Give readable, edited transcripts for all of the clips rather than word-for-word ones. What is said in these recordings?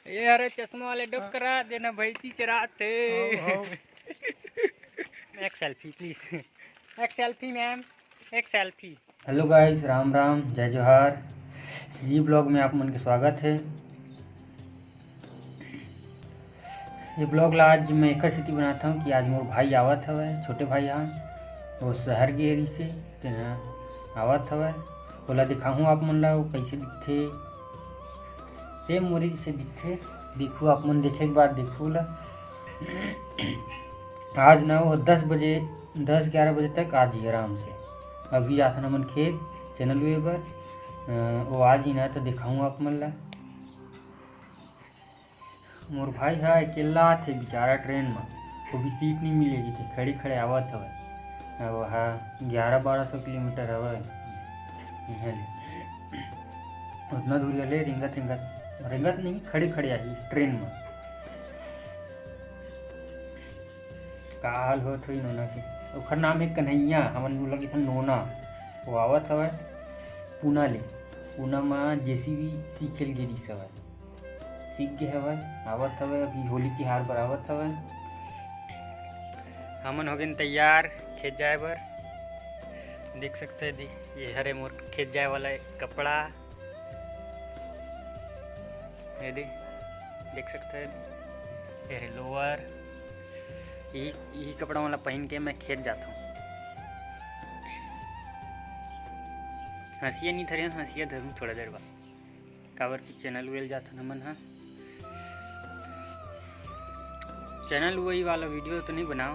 ये अरे चश्मा वाले डुब करा देना भैंसी चराते। एक सेल्फी प्लीज, एक सेल्फी मैम, एक selfie. Hello guys, Ram Ram, जय जोहार। जी ब्लॉग में आप मन के स्वागत है। ये ब्लॉग ला आज मैं एक स्थिति बनाता हूँ कि आज मोर भाई आवत हवे, छोटे भाई हाँ वो शहर के एरी से तेना आवत हवे। ओला दिखाऊँ आप मन ला वो कैसे दिखथे, सेम मोरी जैसे दिखथे। देखो आप मन देखे के बाद देखो ला। आज ना वो 10-11 बजे तक आज ही आराम से। अभी आता ना मन खेत चैनल वे पर वो आज ही ना तो दिखाऊँ आप मन ला। मोर भाई हा अकेला थे बेचारा, ट्रेन में वो भी सीट नहीं मिलेगी थी, खड़े खड़े आवत हवे। अब हाँ 1100-1200 किलोमीटर हवे यहाँ ले, उतना दूर ले रिंगत नहीं, खड़े खड़े आई ट्रेन में। का हाल हो थोड़ी नोना से, ओखर नाम है कन्हैया, हमन लगे था नोना। वो आवत हवे पूना में जेसीबी सीखेल गिरी हवे, सीख के हवे आवत हवे। अभी होली तिहार पर आवत हवे। हमन हो गए तैयार खेत जाए बर। देख सकते हैं ये हरे मोर खेत जाए वाला कपड़ा, ये देख सकते हैं। ये हरे लोअर, यही कपड़ा वाला पहन के मैं खेत जाता हूँ। हंसिया नहीं धरे, हंसिया धरूँ थोड़ा देर बाद, काबर की चैनल वेल जाता ना मन। हाँ चैनल वही वाला वीडियो तो नहीं बनाओ,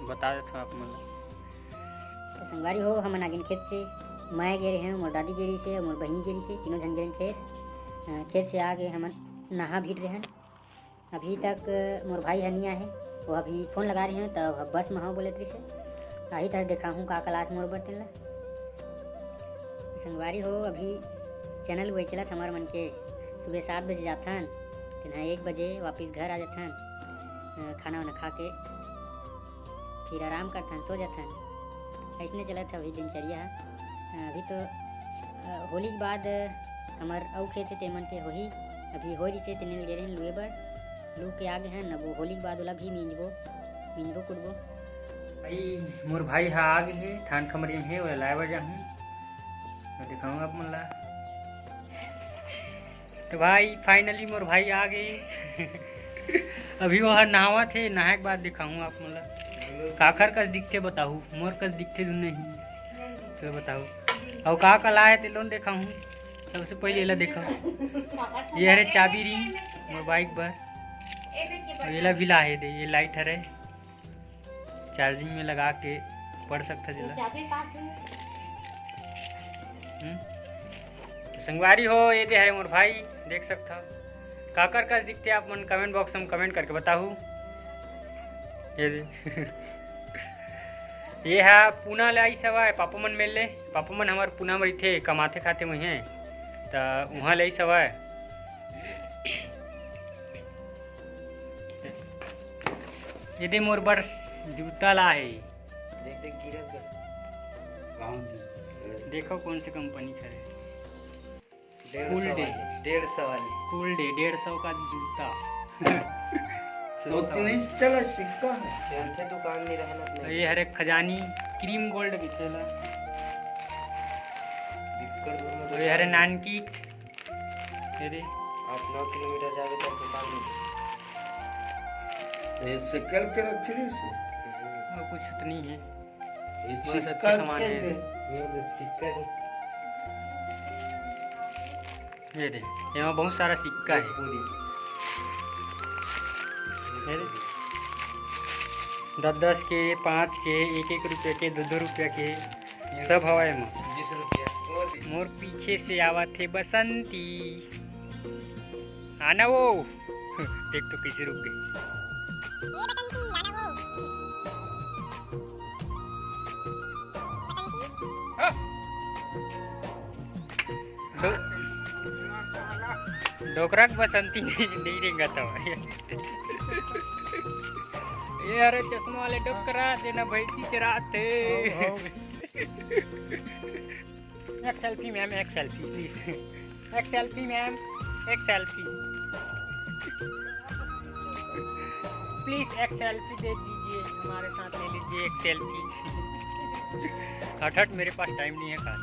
बता देता हूँ आप मन। तो संगवारी हो, हमन आगिन खेत से मैं गे रहे हैं, मोर दादी गेरी से और मोर बहनी गेरी से, तीनों जन गे खेत से आगे हमन नहा भीट रहे हैं। अभी तक मोर भाई हनिया है, वो अभी फ़ोन लगा रहे हैं तब बस में हाँ बोले थे से आही तरह देखा हूँ का कलाश मोर बर्तन ला। संगवारी हो, अभी चैनल वही चला हमार मन के सुबह 7 बजे जाथन, फिर 1 बजे वापस घर आ जाथन, खाना वाना खा के फिर आराम करथन, सो जाथन। ऐसने चला था अभी दिनचर्या। अभी तो होली के बाद हमार अउ खेत थे तेमन के होही, अभी हो जैसे तेने गे रहे लुए बर, लू के आगे हैं न वो होली के बाद ओला भी मिंजबो कुटबो। भाई मोर भाई हा आगे है, थान खमरी में है, ओला लाए बर जाहूँ तो दिखाऊंगा आप मन ला। तो भाई फाइनली मोर भाई आ गए। अभी वह नहावा थे, नहाए के बाद दिखाऊँ आप मन ला। काखर कस दिखते बताऊ, मोर कस दिखते नहीं तो बताऊ। और का लाए थे लोन देखा हूँ। सबसे पहले एला देखा, ये हरे चाबी रिंग मोर बाइक पर, और एला भी लाए दे। ये लाइट हरे चार्जिंग में लगा के पढ़ सकता जिला। संगवारी हो, ये दे हरे मोर भाई, देख सकता काकर कस दिखते आप मन कमेंट बॉक्स में कमेंट करके बताऊ। ये दे ये है पूना ले आई सवा, पापा मन मिल ले, पापा मन हमारे पूना में थे, कमाते खाते वहीं हैं तो वहाँ ले सवा। ये दे मोर बर जूता ला है, देखो कौन सी कंपनी खड़े। कूल डे 150 वाली, कूल डे 150 का जूता। सिक्का है, दुकान नहीं रहना। ये हरे खजानी क्रीम गोल्ड बिकेला। तो ये हरे नानकी, ये दे 8-9 किलोमीटर जावे तो दुकान ये सिक्कल के रखी से और कुछ तो नहीं है, ये बस सिक्का अच्छे सामान के है। में सिक्का है ये दे, यहाँ बहुत सारा सिक्का है। पूरी। ये दे 10-10 के, 5 के, 1-1 रुपये के, 2-2 रुपये के सब हवा में। 20 रुपया मोर पीछे से आवा थे बसंती, आना वो। देख तो कैसे रुक गई। डोकरा बसंती नहीं रेंगा था। ये अरे चश्मा वाले डोकरा देना भैंसी चराते। एक सेल्फी मैम, एक सेल्फी प्लीज, एक सेल्फी मैम, एक सेल्फी। प्लीज एक सेल्फी दे दीजिए, हमारे साथ ले लीजिए एक सेल्फी। हट हट, मेरे पास टाइम नहीं है काट।